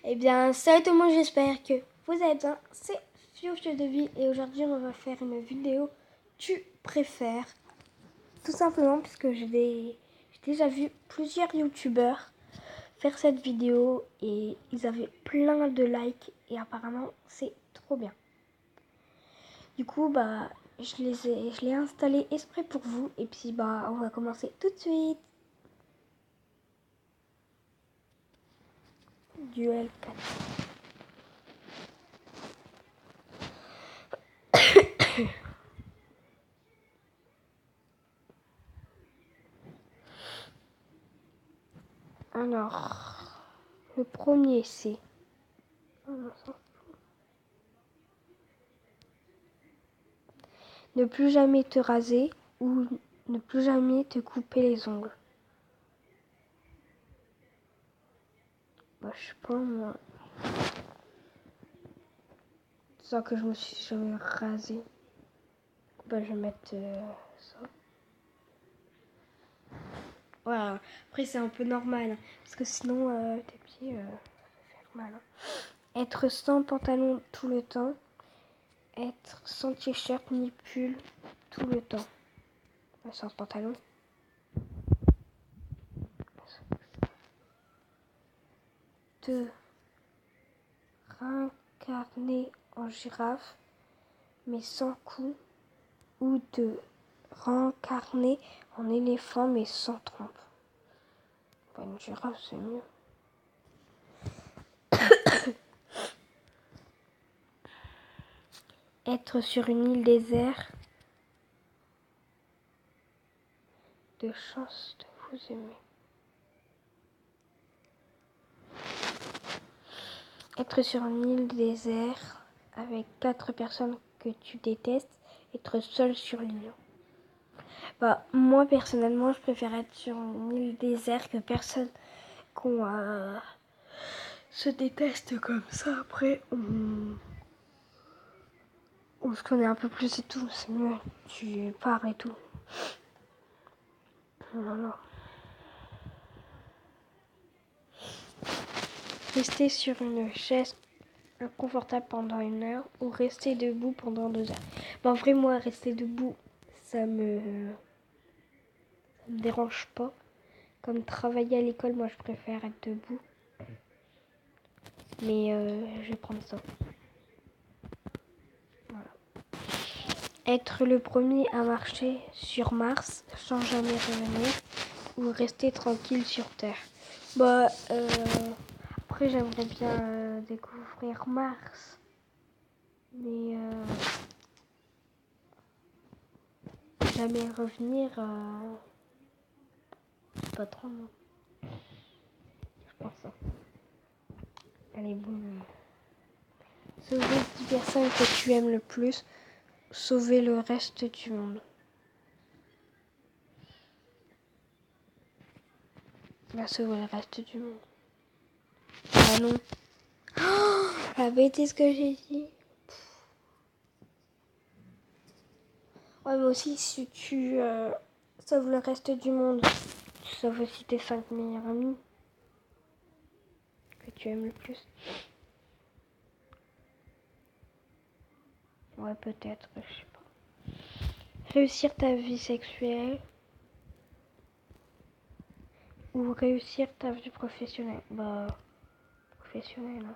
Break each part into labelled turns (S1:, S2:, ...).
S1: Eh bien, salut tout le monde, j'espère que vous allez bien. C'est Fiouche de Vie et aujourd'hui on va faire une vidéo tu préfères. Tout simplement parce que j'ai déjà vu plusieurs youtubeurs faire cette vidéo et ils avaient plein de likes et apparemment c'est trop bien. Du coup, je l'ai installé exprès pour vous et puis on va commencer tout de suite. Duel 4. Alors, le premier c'est... Ne plus jamais te raser ou ne plus jamais te couper les ongles. Je sais pas moi. C'est que je me suis jamais rasé. Je vais mettre ça. Voilà. Après c'est un peu normal. Parce que sinon tes pieds ça fait faire mal. Être sans pantalon tout le temps. Être sans t-shirt ni pull tout le temps. Sans pantalon. Te réincarner en girafe mais sans cou. Ou te réincarner en éléphant mais sans trompe. Une girafe c'est mieux. Être sur une île déserte. De chance de vous aimer. Être sur une île déserte avec 4 personnes que tu détestes. Être seul sur l'île. Moi personnellement je préfère être sur une île déserte que personne qu'on se déteste comme ça. Après on se connaît un peu plus et tout, c'est mieux. Tu pars et tout. Voilà. Rester sur une chaise inconfortable pendant 1 heure ou rester debout pendant 2 heures. En vrai, moi, rester debout, ça me dérange pas. Comme travailler à l'école, moi, je préfère être debout. Mais je vais prendre ça. Voilà. Être le premier à marcher sur Mars sans jamais revenir ou rester tranquille sur Terre. Après, j'aimerais bien découvrir Mars. Mais jamais revenir, c'est pas trop, non. Je pense ça. Allez, bon. Sauver 10 personnes que tu aimes le plus. Sauver le reste du monde. Sauver le reste du monde. Ah non. Oh, la bêtise que j'ai dit. Ouais, mais aussi, si tu sauves le reste du monde, tu sauves aussi tes 5 meilleurs amis que tu aimes le plus. Ouais, peut-être, je sais pas. Réussir ta vie sexuelle ou réussir ta vie professionnelle. Professionnelle,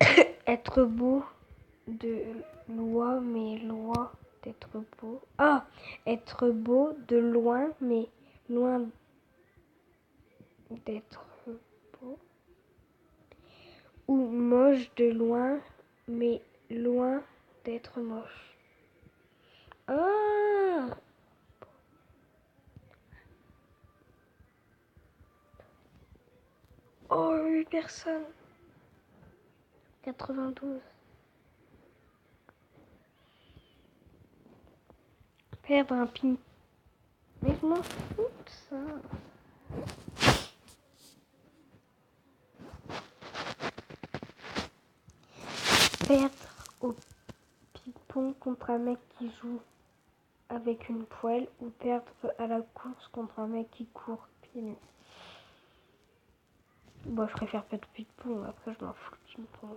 S1: hein. Être beau de loin, mais loin d'être beau. Ah, être beau de loin, mais loin d'être beau. Ou moche de loin, mais loin d'être moche. Ah! Oh, 8 personnes. 92. Perdre un pin. Mais je m'en fous de ça. Perdre au ping-pong contre un mec qui joue avec une poêle ou perdre à la course contre un mec qui court pieds nus. Bon, je préfère pas de ping-pong, après je m'en fous du ping-pong.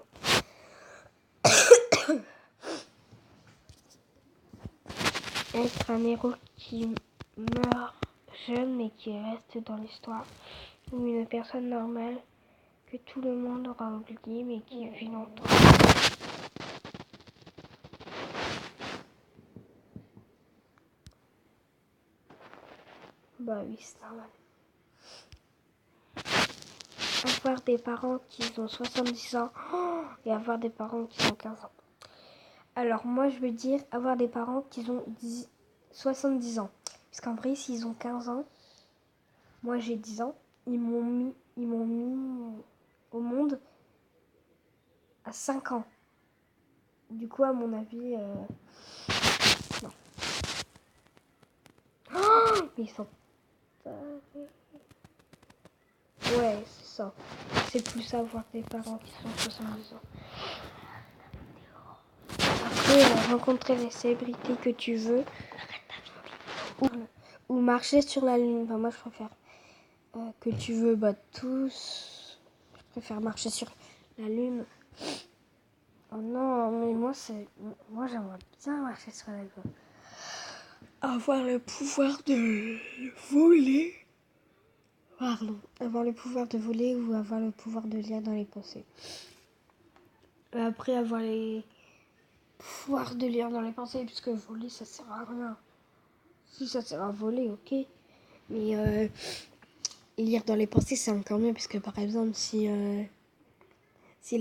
S1: Être un héros qui meurt jeune mais qui reste dans l'histoire, ou une personne normale que tout le monde aura oublié mais qui vit longtemps. Bah oui, c'est normal. Avoir des parents qui ont 70 ans et avoir des parents qui ont 15 ans. Alors moi je veux dire avoir des parents qui ont 70 ans. Parce qu'en vrai s'ils ont 15 ans, moi j'ai 10 ans, ils m'ont mis au monde à 5 ans. Du coup à mon avis, non. Oh, mais ils sont pas... Ouais, c'est ça. C'est plus avoir des parents qui sont 70 ans. Après, rencontrer les célébrités que tu veux. Ou marcher sur la lune. Enfin, moi, je préfère que tu veux. Bah, tous. Je préfère marcher sur la lune. Oh non, mais moi, j'aimerais bien marcher sur la lune. Avoir le pouvoir de voler. Pardon. Avoir le pouvoir de voler ou avoir le pouvoir de lire dans les pensées. Après, avoir les pouvoirs de lire dans les pensées, puisque voler, ça sert à rien. Si ça sert à voler, ok. Mais lire dans les pensées, c'est encore mieux, parce que par exemple, s'il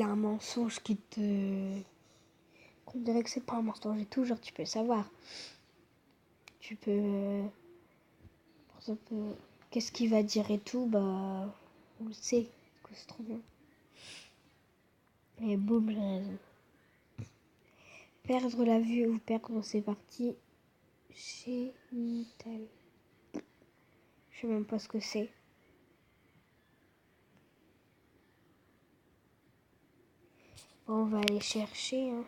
S1: a un mensonge qui te... qu'on dirait que c'est pas un mensonge et tout, genre tu peux le savoir. Tu peux... par exemple, qu'est-ce qu'il va dire et tout, bah... on le sait, que c'est trop bien. Et boum, j'ai raison. Perdre la vue ou perdre ses parties génitales. Je sais même pas ce que c'est. Bon, on va aller chercher. Hein.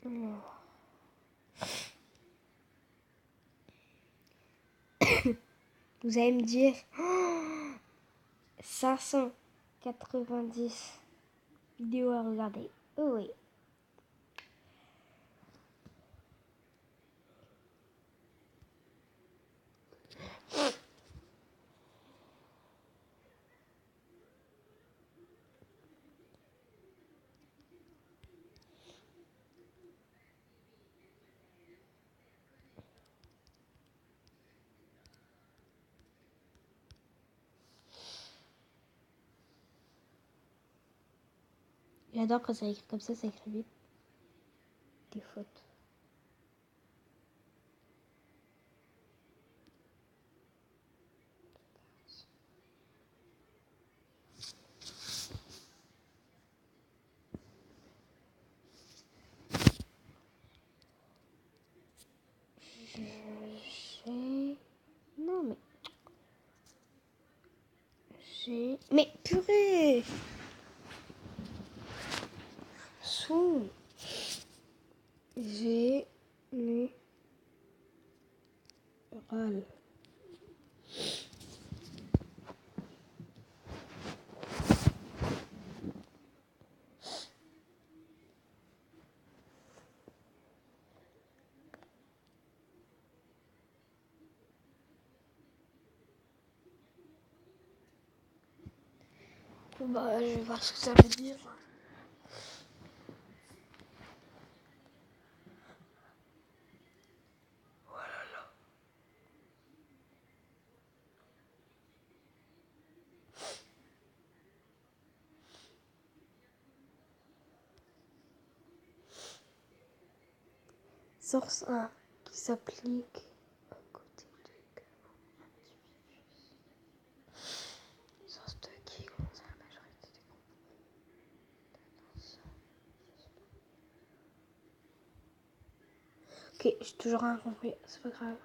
S1: Alors. Vous allez me dire 590 vidéos à regarder. Oh oui. J'adore quand ça écrit comme ça écrit vite. Des fautes. J'ai... Non mais... J'ai... Mais purée Sous... Général. Bah, je vais voir ce que ça veut dire. Oh là là. Source 1 qui s'applique à côté de source 2 qui concerne la majorité des groupes d'attention. Ok, j'ai toujours rien compris, c'est pas grave.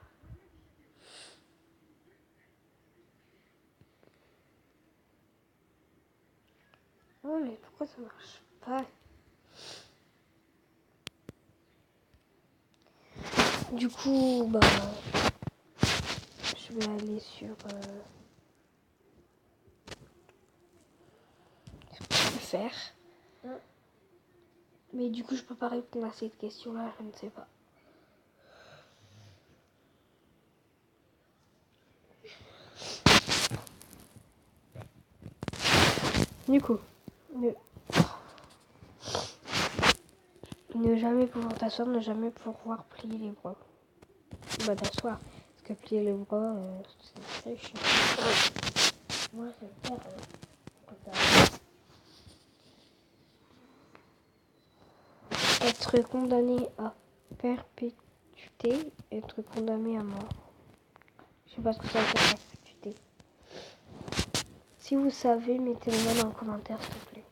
S1: Oh mais pourquoi ça marche pas? Du coup, bah... Je vais aller sur... faire. Mais du coup, je peux pas répondre à cette question-là, je ne sais pas. Du coup, ne jamais pouvoir t'asseoir, ne jamais pouvoir plier les bras. Bah t'asseoir, parce que plier les bras, c'est très chiant. Moi, c'est faire comme ça. Être condamné à perpétuité, être condamné à mort. Je sais pas ce que ça veut dire perpétuité. Si vous savez, mettez-le dans le commentaire, s'il te plaît.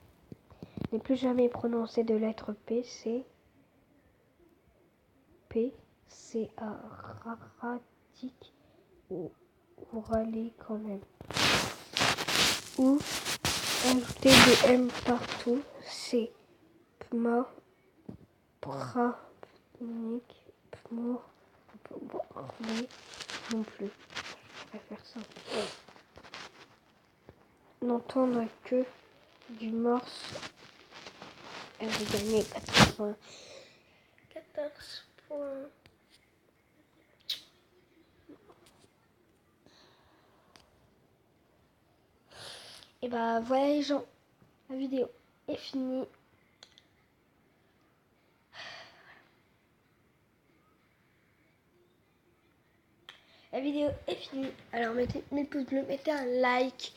S1: Ne plus jamais prononcer de lettre P, c'est P, C, A, ratique ou râler quand même. Ou ajouter des M partout, c'est pma, pranique, pmo, mais non plus. Je préfère ça. N'entendre que du morse. Elle a gagné 14 points. 14 points. Et bah voilà les gens, la vidéo est finie. La vidéo est finie. Alors mettez le pouce bleu, mettez un like,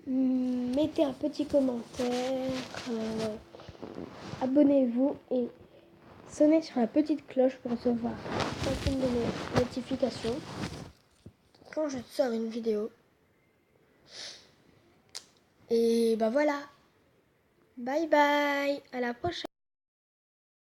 S1: mettez un petit commentaire, abonnez-vous et sonnez sur la petite cloche pour recevoir chacune de mes notifications quand je sors une vidéo. Et bah voilà. Bye bye. À la prochaine.